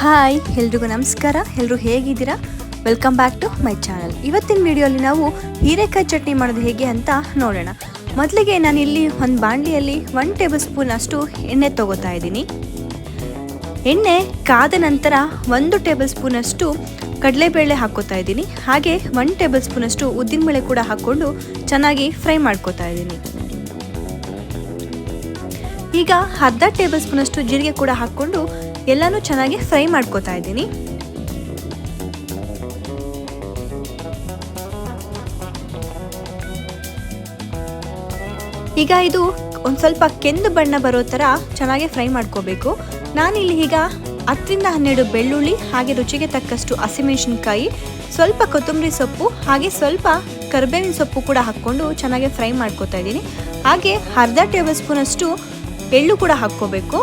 Hi ಎಲ್ರಿಗೂ ನಮಸ್ಕಾರ. ಎಲ್ಲರೂ ಹೇಗಿದ್ದೀರಾ? Welcome back to my channel. ಇವತ್ತಿನ ವಿಡಿಯೋಲಿ ನಾವು ಹೀರೆಕಾಯಿ ಚಟ್ನಿ ಮಾಡೋದು ಹೇಗೆ ಅಂತ ನೋಡೋಣ. ಮೊದಲಿಗೆ ನಾನಿಲ್ಲಿ ಒಂದು ಬಾಣಲಿಯಲ್ಲಿ 1 ಟೇಬಲ್ ಸ್ಪೂನ್ ಅಷ್ಟು ಎಣ್ಣೆ ತಗೋತಾ ಇದ್ದೀನಿ. ಎಣ್ಣೆ ಕಾದ ನಂತರ 1 ಟೇಬಲ್ ಸ್ಪೂನ್ ಅಷ್ಟು ಕಡಲೆಬೇಳೆ ಹಾಕ್ಕೋತಾ ಇದ್ದೀನಿ. ಹಾಗೆ 1 ಟೇಬಲ್ ಸ್ಪೂನ್ ಅಷ್ಟು ಉದ್ದಿನಬೇಳೆ ಕೂಡ ಹಾಕ್ಕೊಂಡು ಚೆನ್ನಾಗಿ ಫ್ರೈ ಮಾಡ್ಕೋತಾ ಇದ್ದೀನಿ. ಈಗ ಅರ್ಧ ಟೇಬಲ್ ಸ್ಪೂನ್ ಅಷ್ಟು ಜೀರಿಗೆ ಕೂಡ ಹಾಕ್ಕೊಂಡು ಎಲ್ಲಾನು ಚೆನ್ನಾಗಿ ಫ್ರೈ ಮಾಡ್ಕೋತಾ ಇದ್ದೀನಿ. ಈಗ ಇದು ಒಂದು ಸ್ವಲ್ಪ ಕೆಂದು ಬಣ್ಣ ಬರೋ ಥರ ಚೆನ್ನಾಗಿ ಫ್ರೈ ಮಾಡ್ಕೋಬೇಕು. ನಾನಿಲ್ಲಿ ಈಗ 10-12 ಬೆಳ್ಳುಳ್ಳಿ, ಹಾಗೆ ರುಚಿಗೆ ತಕ್ಕಷ್ಟು ಹಸಿಮೆಣಸಿನಕಾಯಿ, ಸ್ವಲ್ಪ ಕೊತ್ತಂಬರಿ ಸೊಪ್ಪು, ಹಾಗೆ ಸ್ವಲ್ಪ ಕರಿಬೇವಿನ ಸೊಪ್ಪು ಕೂಡ ಹಾಕ್ಕೊಂಡು ಚೆನ್ನಾಗಿ ಫ್ರೈ ಮಾಡ್ಕೋತಾ ಇದ್ದೀನಿ. ಹಾಗೆ ಅರ್ಧ ಟೇಬಲ್ ಸ್ಪೂನ್ ಅಷ್ಟು ಎಳ್ಳು ಕೂಡ ಹಾಕ್ಕೋಬೇಕು.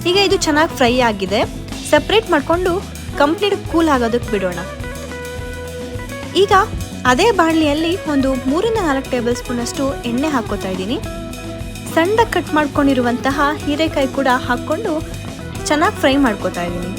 ಈಗ ಇದು ಚೆನ್ನಾಗಿ ಫ್ರೈ ಆಗಿದೆ. ಸಪ್ರೇಟ್ ಮಾಡಿಕೊಂಡು ಕಂಪ್ಲೀಟ್ ಕೂಲ್ ಆಗೋದಕ್ಕೆ ಬಿಡೋಣ. ಈಗ ಅದೇ ಬಾಣಲಿಯಲ್ಲಿ ಒಂದು 3-4 ಟೇಬಲ್ ಸ್ಪೂನ್ ಅಷ್ಟು ಎಣ್ಣೆ ಹಾಕ್ಕೋತಾ ಇದ್ದೀನಿ. ಸಣ್ಣದಾಗಿ ಕಟ್ ಮಾಡ್ಕೊಂಡಿರುವಂತಹ ಹೀರೆಕಾಯಿ ಕೂಡ ಹಾಕ್ಕೊಂಡು ಚೆನ್ನಾಗಿ ಫ್ರೈ ಮಾಡ್ಕೋತಾ ಇದ್ದೀನಿ.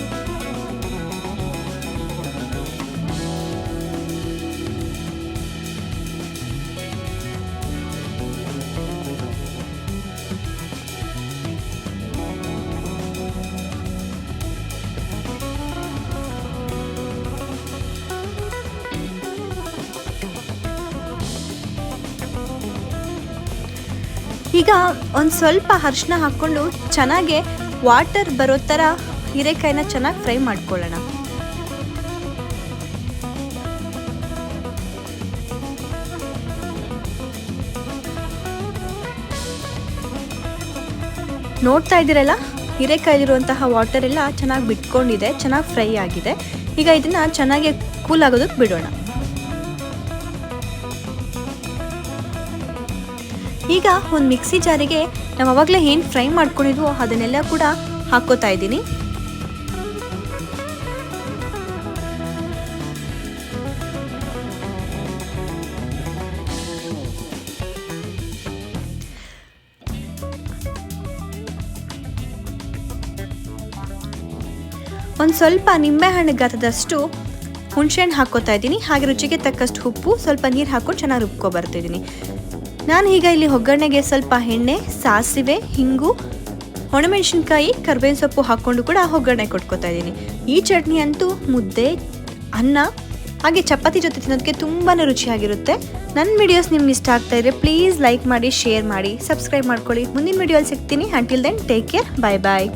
ಈಗ ಒಂದು ಸ್ವಲ್ಪ ಅರಿಶಿನ ಹಾಕ್ಕೊಂಡು ಚೆನ್ನಾಗಿ ವಾಟರ್ ಬರೋ ಥರ ಹೀರೆಕಾಯಿನ ಚೆನ್ನಾಗಿ ಫ್ರೈ ಮಾಡ್ಕೊಳ್ಳೋಣ. ನೋಡ್ತಾ ಇದ್ದೀರಲ್ಲ, ಹೀರೆಕಾಯಿಲಿರುವಂತಹ ವಾಟರ್ ಎಲ್ಲ ಚೆನ್ನಾಗಿ ಬಿಟ್ಕೊಂಡಿದೆ, ಚೆನ್ನಾಗಿ ಫ್ರೈ ಆಗಿದೆ. ಈಗ ಇದನ್ನು ಚೆನ್ನಾಗಿ ಕೂಲ್ ಆಗೋದಕ್ಕೆ ಬಿಡೋಣ. ಈಗ ಒಂದು ಮಿಕ್ಸಿ ಜಾರಿಗೆ ನಾವು ಅವಾಗಲೇ ಏನು ಫ್ರೈ ಮಾಡ್ಕೊಂಡಿದ್ವೋ ಅದನ್ನೆಲ್ಲ ಕೂಡ ಹಾಕ್ಕೋತಾ ಇದ್ದೀನಿ. ಒಂದು ಸ್ವಲ್ಪ ನಿಂಬೆಹಣ್ಣು ಗಾತ್ರದಷ್ಟು ಹುಣಸೆಹಣ್ಣು ಹಾಕ್ಕೋತಾ ಇದ್ದೀನಿ. ಹಾಗೆ ರುಚಿಗೆ ತಕ್ಕಷ್ಟು ಉಪ್ಪು, ಸ್ವಲ್ಪ ನೀರು ಹಾಕ್ಕೊಂಡು ಚೆನ್ನಾಗಿ ರುಬ್ಕೊ ಬರ್ತಿದ್ದೀನಿ. ನಾನು ಈಗ ಇಲ್ಲಿ ಒಗ್ಗರಣೆಗೆ ಸ್ವಲ್ಪ ಎಣ್ಣೆ, ಸಾಸಿವೆ, ಹಿಂಗು, ಒಣಮೆಣಸಿನ್ಕಾಯಿ, ಕರಿಬೇವಿನ ಸೊಪ್ಪು ಹಾಕ್ಕೊಂಡು ಕೂಡ ಒಗ್ಗರಣೆ ಕೊಟ್ಕೋತಾ ಇದ್ದೀನಿ. ಈ ಚಟ್ನಿ ಅಂತೂ ಮುದ್ದೆ, ಅನ್ನ ಹಾಗೆ ಚಪಾತಿ ಜೊತೆ ತಿನ್ನೋದಕ್ಕೆ ತುಂಬಾ ರುಚಿಯಾಗಿರುತ್ತೆ. ನನ್ನ ವಿಡಿಯೋಸ್ ನಿಮ್ಗೆ ಇಷ್ಟ ಆಗ್ತಾ ಇದ್ರೆ ಪ್ಲೀಸ್ ಲೈಕ್ ಮಾಡಿ, ಶೇರ್ ಮಾಡಿ, ಸಬ್ಸ್ಕ್ರೈಬ್ ಮಾಡ್ಕೊಳ್ಳಿ. ಮುಂದಿನ ವಿಡಿಯೋಲ್ಲಿ ಸಿಗ್ತೀನಿ. ಅಂಟಿಲ್ ದೆನ್ ಟೇಕ್ ಕೇರ್, ಬಾಯ್ ಬಾಯ್.